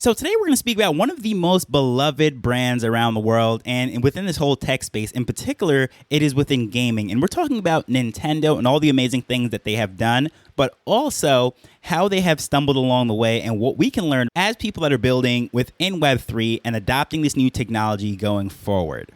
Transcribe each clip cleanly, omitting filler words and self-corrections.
So today we're going to speak about one of the most beloved brands around the world, and within this whole tech space in particular, it is within gaming. And we're talking about Nintendo and all the amazing things that they have done, but also how they have stumbled along the way and what we can learn as people that are building within Web3 and adopting this new technology going forward.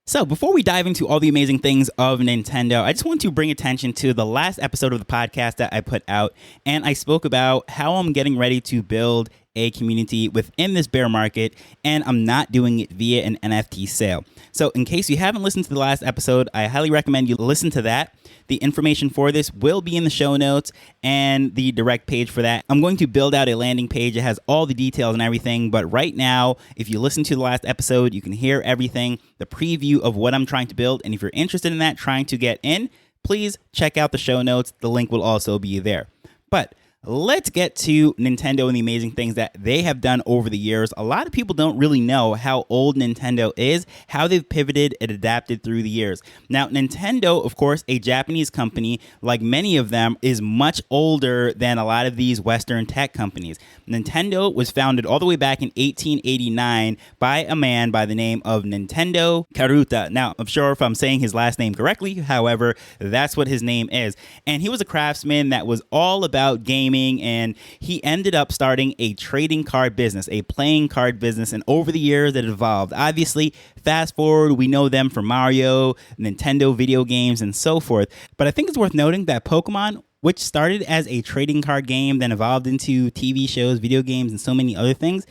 So before we dive into all the amazing things of Nintendo, I just want to bring attention to the last episode of the podcast that I put out, and I spoke about how I'm getting ready to build a community within this bear market, and I'm not doing it via an NFT sale. So in case you haven't listened to the last episode, I highly recommend you listen to that. The information for this will be in the show notes and the direct page for that. I'm going to build out a landing page. It has all the details and everything, but right now, if you listen to the last episode, you can hear everything, the preview of what I'm trying to build, and if you're interested in that, trying to get in, please check out the show notes. The link will also be there. But let's get to Nintendo and the amazing things that they have done over the years. A lot of people don't really know how old Nintendo is, how they've pivoted and adapted through the years. Now, Nintendo, of course, a Japanese company, like many of them, is much older than a lot of these Western tech companies. Nintendo was founded all the way back in 1889 by a man by the name of Nintendo Karuta. Now, I'm sure if I'm saying his last name correctly, however, that's what his name is. And he was a craftsman that was all about gaming, and he ended up starting a trading card business, a playing card business, and over the years it evolved. Obviously, fast forward, we know them for Mario, Nintendo video games, and so forth. But I think it's worth noting that Pokemon, which started as a trading card game, then evolved into TV shows, video games, and so many other things,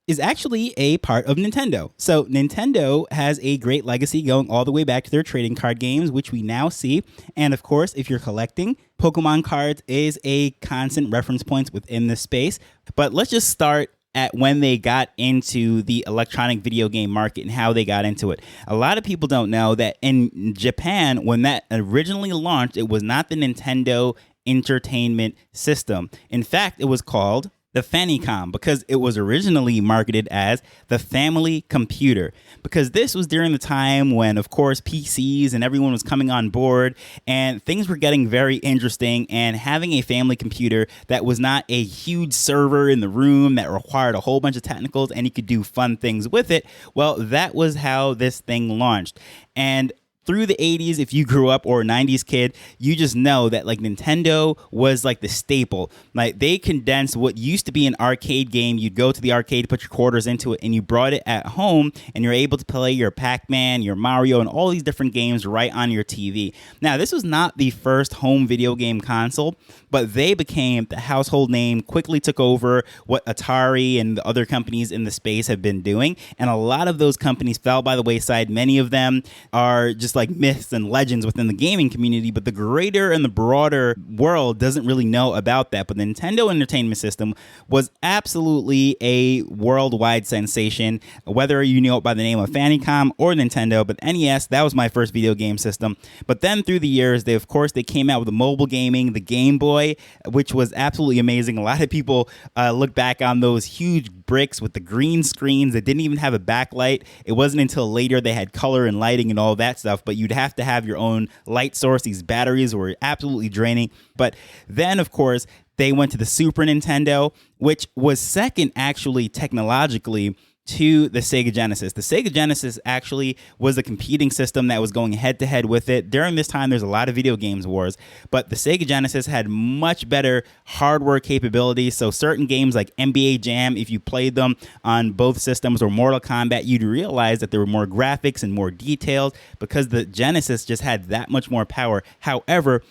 is actually a part of Nintendo. So Nintendo has a great legacy going all the way back to their trading card games, which we now see. And of course, if you're collecting, Pokemon cards is a constant reference point within this space. But let's just start at when they got into the electronic video game market and how they got into it. A lot of people don't know that in Japan, when that originally launched, it was not the Nintendo Entertainment System. In fact, it was called the Famicom, because it was originally marketed as the family computer, because this was during the time when, of course, PCs and everyone was coming on board and things were getting very interesting, and having a family computer that was not a huge server in the room that required a whole bunch of technicals and you could do fun things with it, well, that was how this thing launched. And through the 80s, if you grew up or a 90s kid, you just know that like Nintendo was like the staple. Like they condensed what used to be an arcade game. You'd go to the arcade, put your quarters into it, and you brought it at home, and you're able to play your Pac-Man, your Mario, and all these different games right on your TV. Now, this was not the first home video game console, but they became the household name, quickly took over what Atari and the other companies in the space have been doing. And a lot of those companies fell by the wayside. Many of them are just like myths and legends within the gaming community, but the greater and the broader world doesn't really know about that. But the Nintendo Entertainment System was absolutely a worldwide sensation, whether you knew it by the name of Famicom or Nintendo. But NES, that was my first video game system. But then through the years, they came out with the mobile gaming, the Game Boy, which was absolutely amazing. A lot of people look back on those huge bricks with the green screens that didn't even have a backlight. It wasn't until later they had color and lighting and all that stuff, but you'd have to have your own light source. These batteries were absolutely draining. But then, of course, they went to the Super Nintendo, which was second actually technologically to the Sega Genesis. The Sega Genesis actually was a competing system that was going head to head with it. During this time, there's a lot of video games wars, but the Sega Genesis had much better hardware capabilities. So certain games like NBA Jam, if you played them on both systems, or Mortal Kombat, you'd realize that there were more graphics and more details because the Genesis just had that much more power. However,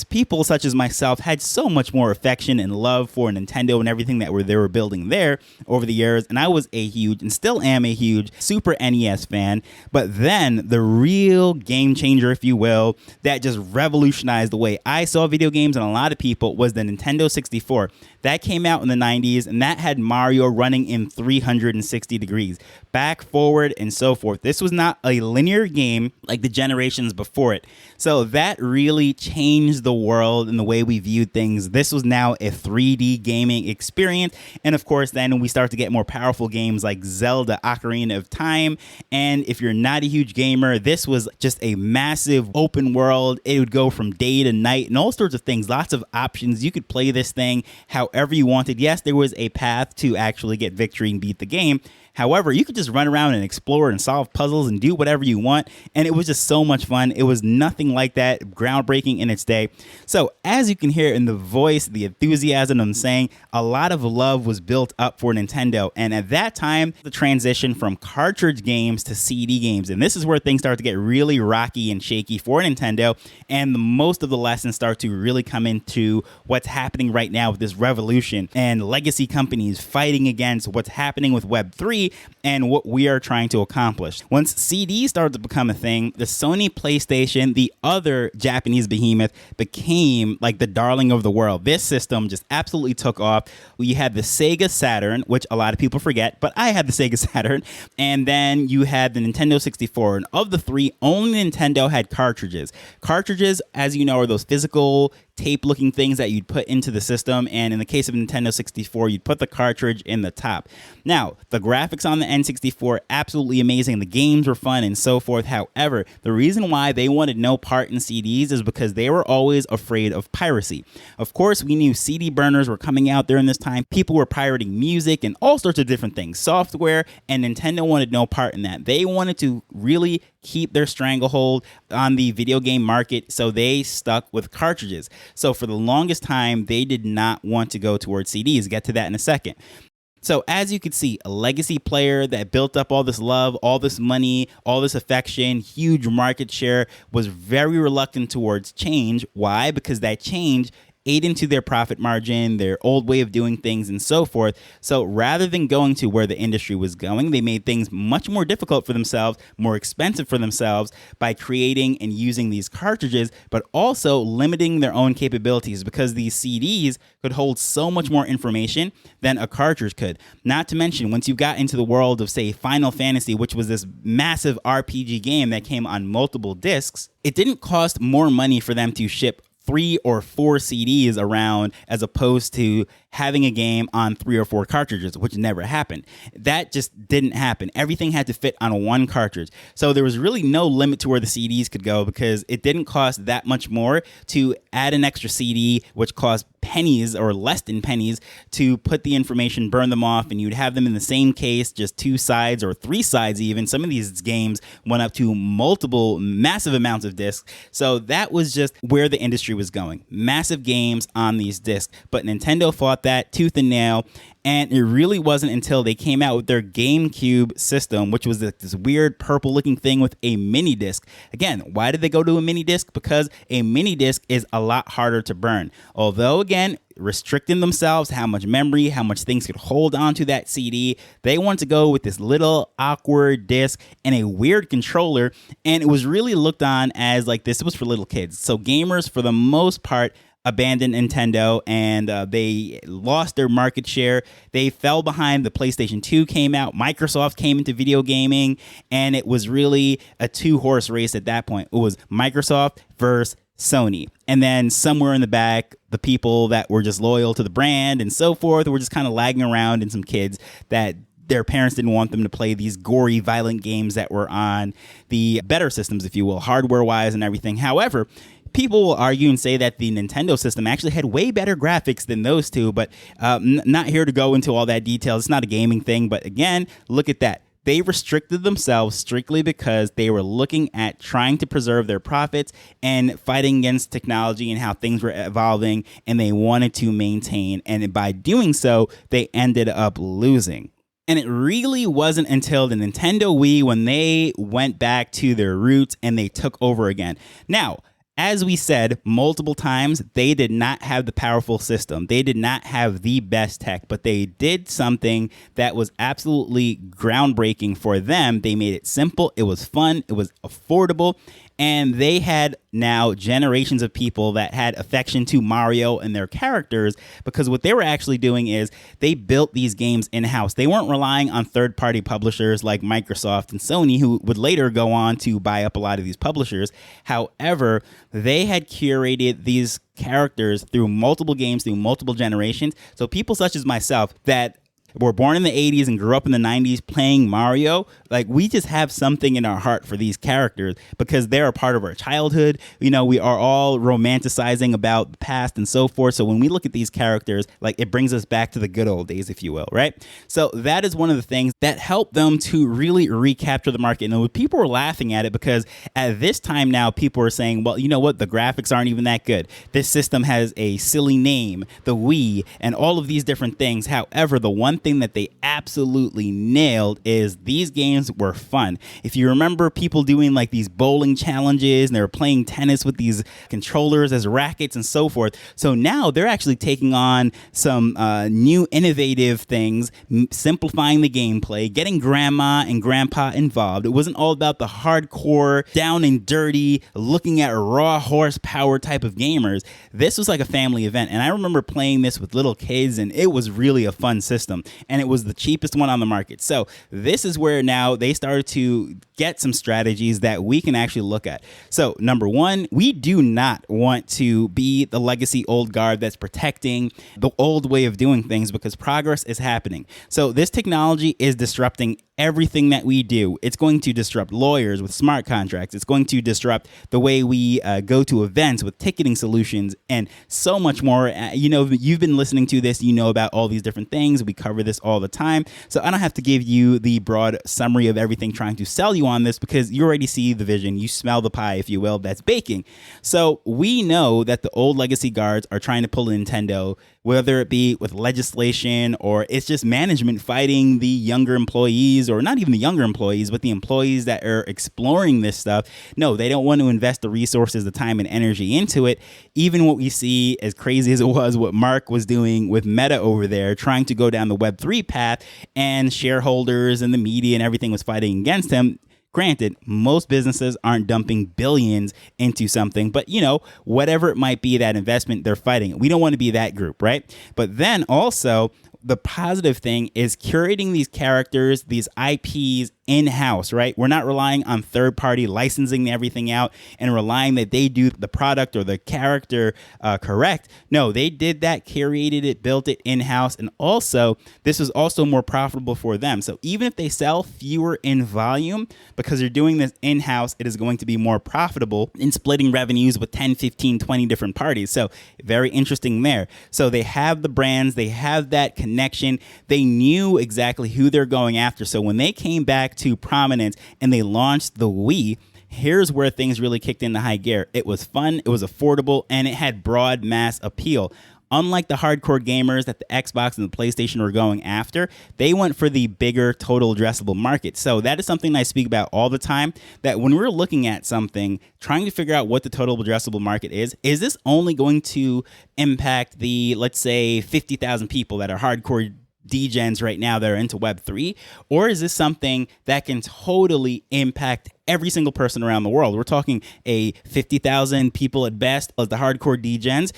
people such as myself had so much more affection and love for Nintendo and everything that they were building there over the years, and I was a huge, and still am a huge, Super NES fan. But then the real game changer, if you will, that just revolutionized the way I saw video games and a lot of people, was the Nintendo 64. That came out in the 90s, and that had Mario running in 360 degrees, back, forward, and so forth. This was not a linear game like the generations before it. So that really changed the world and the way we viewed things. This was now a 3D gaming experience. And of course, then we start to get more powerful games like Zelda Ocarina of Time. And if you're not a huge gamer, this was just a massive open world. It would go from day to night and all sorts of things, lots of options. You could play this thing however you wanted. Yes, there was a path to actually get victory and beat the game. However, you could just run around and explore and solve puzzles and do whatever you want. And it was just so much fun. It was nothing like that, groundbreaking in its day. So as you can hear in the voice, the enthusiasm I'm saying, a lot of love was built up for Nintendo. And at that time, the transition from cartridge games to CD games. And this is where things start to get really rocky and shaky for Nintendo. And most of the lessons start to really come into what's happening right now with this revolution and legacy companies fighting against what's happening with Web3 and what we are trying to accomplish. Once CDs started to become a thing, the Sony PlayStation, the other Japanese behemoth, became like the darling of the world. This system just absolutely took off. We had the Sega Saturn, which a lot of people forget, but I had the Sega Saturn. And then you had the Nintendo 64. And of the three, only Nintendo had cartridges. Cartridges, as you know, are those physical tape-looking things that you'd put into the system, and in the case of Nintendo 64, you'd put the cartridge in the top. Now, the graphics on the N64, absolutely amazing. The games were fun and so forth. However, the reason why they wanted no part in CDs is because they were always afraid of piracy. Of course, we knew CD burners were coming out during this time. People were pirating music and all sorts of different things, software, and Nintendo wanted no part in that. They wanted to really keep their stranglehold on the video game market, so they stuck with cartridges. So for the longest time, they did not want to go towards CDs. Get to that in a second. So as you can see, a legacy player that built up all this love, all this money, all this affection, huge market share, was very reluctant towards change. Why? Because that change ate into their profit margin, their old way of doing things, and so forth. So rather than going to where the industry was going, they made things much more difficult for themselves, more expensive for themselves by creating and using these cartridges, but also limiting their own capabilities because these CDs could hold so much more information than a cartridge could. Not to mention, once you got into the world of, say, Final Fantasy, which was this massive RPG game that came on multiple discs, it didn't cost more money for them to ship 3 or 4 CDs around as opposed to having a game on 3 or 4 cartridges, which never happened. That just didn't happen. Everything had to fit on one cartridge. So there was really no limit to where the CDs could go because it didn't cost that much more to add an extra CD, which cost pennies or less than pennies to put the information, burn them off, and you'd have them in the same case, just 2 sides or 3 sides even. Some of these games went up to multiple massive amounts of discs. So that was just where the industry was going. Massive games on these discs. But Nintendo fought that tooth and nail. And it really wasn't until they came out with their GameCube system, which was this weird purple looking thing with a mini disc. Again, why did they go to a mini disc? Because a mini disc is a lot harder to burn. Although, again, restricting themselves, how much memory, how much things could hold onto that CD, they wanted to go with this little awkward disc and a weird controller. And it was really looked on as like this was for little kids. So gamers, for the most part, abandoned Nintendo and they lost their market share. They fell behind. The PlayStation 2 came out. Microsoft came into video gaming, and it was really a 2-horse race at that point. It was Microsoft versus Sony. And then somewhere in the back, the people that were just loyal to the brand and so forth were just kind of lagging around, and some kids that their parents didn't want them to play these gory, violent games that were on the better systems, if you will, hardware-wise and everything. However, people will argue and say that the Nintendo system actually had way better graphics than those two, but not here to go into all that detail. It's not a gaming thing, but again, look at that. They restricted themselves strictly because they were looking at trying to preserve their profits and fighting against technology and how things were evolving, and they wanted to maintain, and by doing so, they ended up losing. And it really wasn't until the Nintendo Wii when they went back to their roots and they took over again. Now, as we said multiple times, they did not have the powerful system. They did not have the best tech, but they did something that was absolutely groundbreaking for them. They made it simple. It was fun. It was affordable. And they had now generations of people that had affection to Mario and their characters, because what they were actually doing is they built these games in-house. They weren't relying on third-party publishers like Microsoft and Sony, who would later go on to buy up a lot of these publishers. However, they had curated these characters through multiple games, through multiple generations. So people such as myself that were born in the 80s and grew up in the 90s playing Mario, like we just have something in our heart for these characters because they're a part of our childhood. You know, we are all romanticizing about the past and so forth. So when we look at these characters, like it brings us back to the good old days, if you will, right? So that is one of the things that helped them to really recapture the market. And people were laughing at it because at this time now, people are saying, well, you know what? The graphics aren't even that good. This system has a silly name, the Wii, and all of these different things. However, the one thing that they absolutely nailed is these games were fun. If you remember people doing like these bowling challenges and they were playing tennis with these controllers as rackets and so forth. So now they're actually taking on some new innovative things, simplifying the gameplay, getting grandma and grandpa involved. It wasn't all about the hardcore, down and dirty, looking at raw horsepower type of gamers. This was like a family event. And I remember playing this with little kids and it was really a fun system. And it was the cheapest one on the market. So this is where now they started to get some strategies that we can actually look at. So number one, we do not want to be the legacy old guard that's protecting the old way of doing things because progress is happening. So this technology is disrupting everything that we do. It's going to disrupt lawyers with smart contracts. It's going to disrupt the way we go to events with ticketing solutions and so much more. You know, you've been listening to this, you know about all these different things. We cover this all the time. So I don't have to give you the broad summary of everything trying to sell you on this because you already see the vision. You smell the pie, if you will, that's baking. So we know that the old legacy guards are trying to pull Nintendo, whether it be with legislation or it's just management fighting the younger employees, or not even the younger employees, but the employees that are exploring this stuff. No, they don't want to invest the resources, the time and energy into it. Even what we see, as crazy as it was, what Mark was doing with Meta over there, trying to go down the Web3 path, and shareholders and the media and everything was fighting against him. Granted, most businesses aren't dumping billions into something, but you know, whatever it might be, that investment, they're fighting. We don't want to be that group, right? But then also, the positive thing is curating these characters, these IPs in-house, right? We're not relying on third-party licensing everything out and relying that they do the product or the character correct. No, they did that, curated it, built it in-house, and also this was also more profitable for them. So even if they sell fewer in volume, because they're doing this in-house, it is going to be more profitable in splitting revenues with 10, 15, 20 different parties. So very interesting there. So they have the brands, they have that connection, they knew exactly who they're going after. So when they came back to prominence and they launched the Wii, here's where things really kicked into high gear. It was fun, it was affordable, and it had broad mass appeal. Unlike the hardcore gamers that the Xbox and the PlayStation were going after, they went for the bigger total addressable market. So that is something I speak about all the time, that when we're looking at something, trying to figure out what the total addressable market is this only going to impact the, let's say, 50,000 people that are hardcore degens right now that are into Web3? Or is this something that can totally impact every single person around the world? We're talking a 50,000 people at best as the hardcore degens.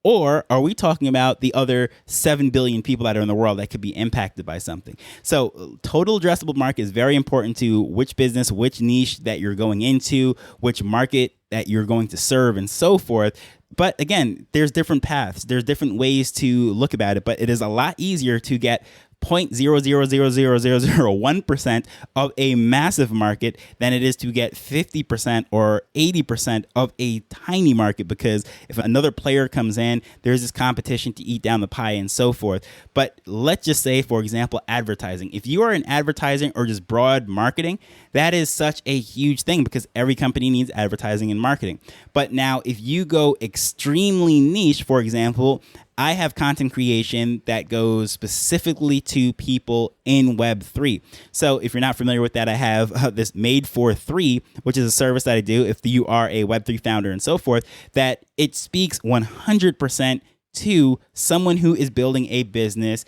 Or are we talking about the other 7 billion people that are in the world that could be impacted by something? So total addressable market is very important to which business, which niche that you're going into, which market that you're going to serve, and so forth. But again, there's different paths. There's different ways to look about it, but it is a lot easier to get 0.0000001% of a massive market than it is to get 50% or 80% of a tiny market, because if another player comes in, there's this competition to eat down the pie and so forth. But let's just say, for example, advertising. If you are in advertising or just broad marketing, that is such a huge thing because every company needs advertising and marketing. But now if you go extremely niche, for example, I have content creation that goes specifically to people in Web3. So if you're not familiar with that, I have this Made for 3, which is a service that I do if you are a Web3 founder and so forth, that it speaks 100% to someone who is building a business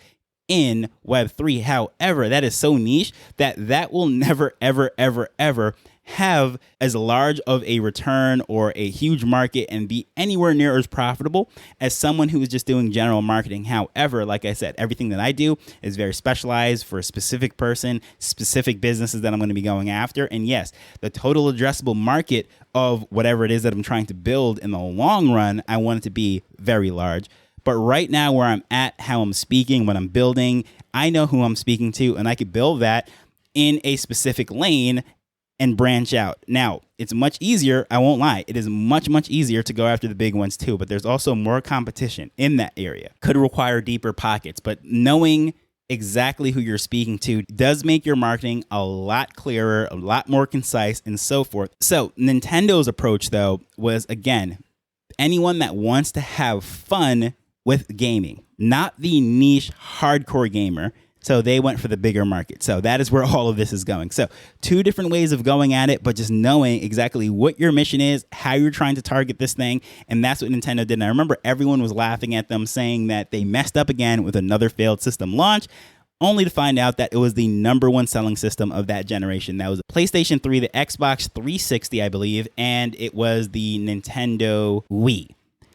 in Web3. However, that is so niche that will never, ever, ever, ever have as large of a return or a huge market and be anywhere near as profitable as someone who is just doing general marketing. However, like I said, everything that I do is very specialized for a specific person, specific businesses that I'm going to be going after. And yes, the total addressable market of whatever it is that I'm trying to build in the long run, I want it to be very large. But right now where I'm at, how I'm speaking, what I'm building, I know who I'm speaking to, and I could build that in a specific lane and branch out. Now, it's much easier. I won't lie. It is much, much easier to go after the big ones too, but there's also more competition in that area. Could require deeper pockets, but knowing exactly who you're speaking to does make your marketing a lot clearer, a lot more concise, and so forth. So Nintendo's approach, though, was, again, anyone that wants to have fun with gaming, not the niche hardcore gamer. So they went for the bigger market. So that is where all of this is going. So 2 different ways of going at it, but just knowing exactly what your mission is, how you're trying to target this thing. And that's what Nintendo did. And I remember everyone was laughing at them, saying that they messed up again with another failed system launch, only to find out that it was the #1 selling system of that generation. That was the PlayStation 3, the Xbox 360, I believe, and it was the Nintendo Wii.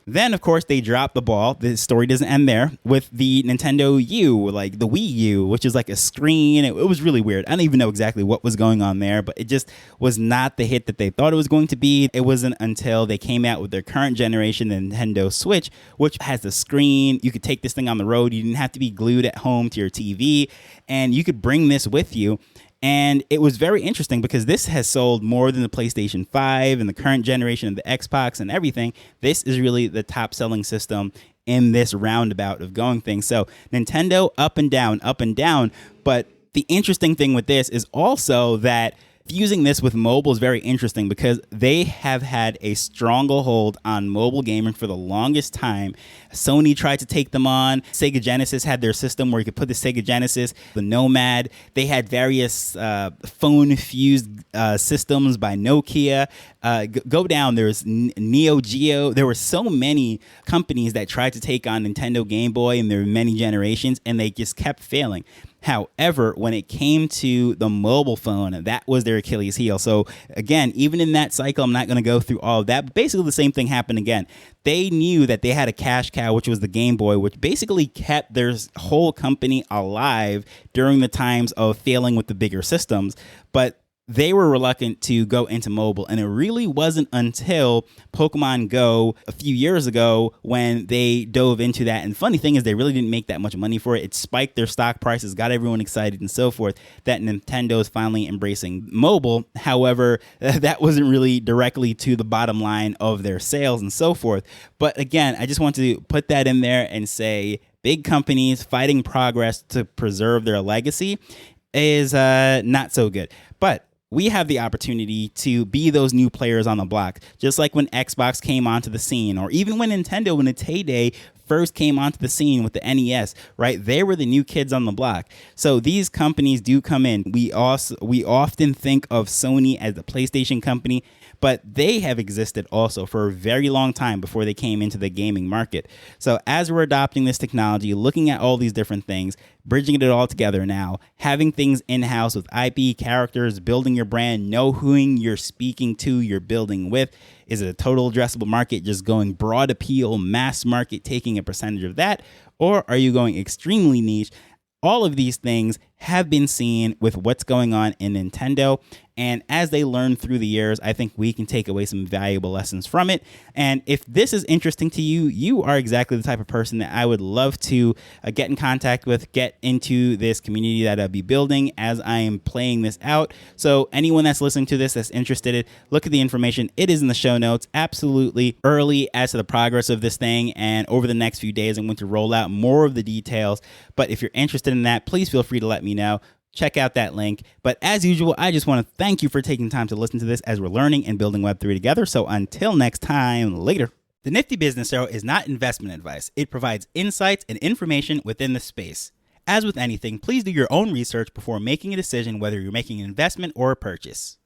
Then, of course, they dropped the ball. The story doesn't end there with the Nintendo U, like the Wii U, which is like a screen. It was really weird. I don't even know exactly what was going on there, but it just was not the hit that they thought it was going to be. It wasn't until they came out with their current generation, the Nintendo Switch, which has the screen. You could take this thing on the road. You didn't have to be glued at home to your TV, and you could bring this with you. And it was very interesting because this has sold more than the PlayStation 5 and the current generation of the Xbox and everything. This is really the top selling system in this roundabout of going things. So Nintendo up and down. But the interesting thing with this is also that fusing this with mobile is very interesting because they have had a stronghold on mobile gaming for the longest time. Sony tried to take them on. Sega Genesis had their system where you could put the Sega Genesis, the Nomad. They had various phone-fused systems by Nokia. Go down, there's Neo Geo. There were so many companies that tried to take on Nintendo Game Boy in their many generations, and they just kept failing. However, when it came to the mobile phone, that was their Achilles heel. So again, even in that cycle, I'm not going to go through all of that, but basically the same thing happened again. They knew that they had a cash cow, which was the Game Boy, which basically kept their whole company alive during the times of failing with the bigger systems. But they were reluctant to go into mobile. And it really wasn't until Pokemon Go a few years ago when they dove into that. And the funny thing is they really didn't make that much money for it. It spiked their stock prices, got everyone excited and so forth, that Nintendo is finally embracing mobile. However, that wasn't really directly to the bottom line of their sales and so forth. But again, I just want to put that in there and say big companies fighting progress to preserve their legacy is not so good. But we have the opportunity to be those new players on the block, just like when Xbox came onto the scene, or even when Nintendo in its heyday first came onto the scene with the NES, right? They were the new kids on the block. So these companies do come in. We often think of Sony as the PlayStation company, but they have existed also for a very long time before they came into the gaming market. So as we're adopting this technology, looking at all these different things, bridging it all together now, having things in-house with IP, characters, building your brand, know who you're speaking to, you're building with. Is it a total addressable market, just going broad appeal, mass market, taking a percentage of that? Or are you going extremely niche? All of these things have been seen with what's going on in Nintendo. And as they learn through the years, I think we can take away some valuable lessons from it. And if this is interesting to you, you are exactly the type of person that I would love to get in contact with, get into this community that I'll be building as I am playing this out. So anyone that's listening to this that's interested, look at the information. It is in the show notes. Absolutely early as to the progress of this thing. And over the next few days, I'm going to roll out more of the details. But if you're interested in that, please feel free to let me know. Check out that link. But as usual, I just want to thank you for taking time to listen to this as we're learning and building Web3 together. So until next time, later. The Nifty Business Arrow is not investment advice. It provides insights and information within the space. As with anything, please do your own research before making a decision whether you're making an investment or a purchase.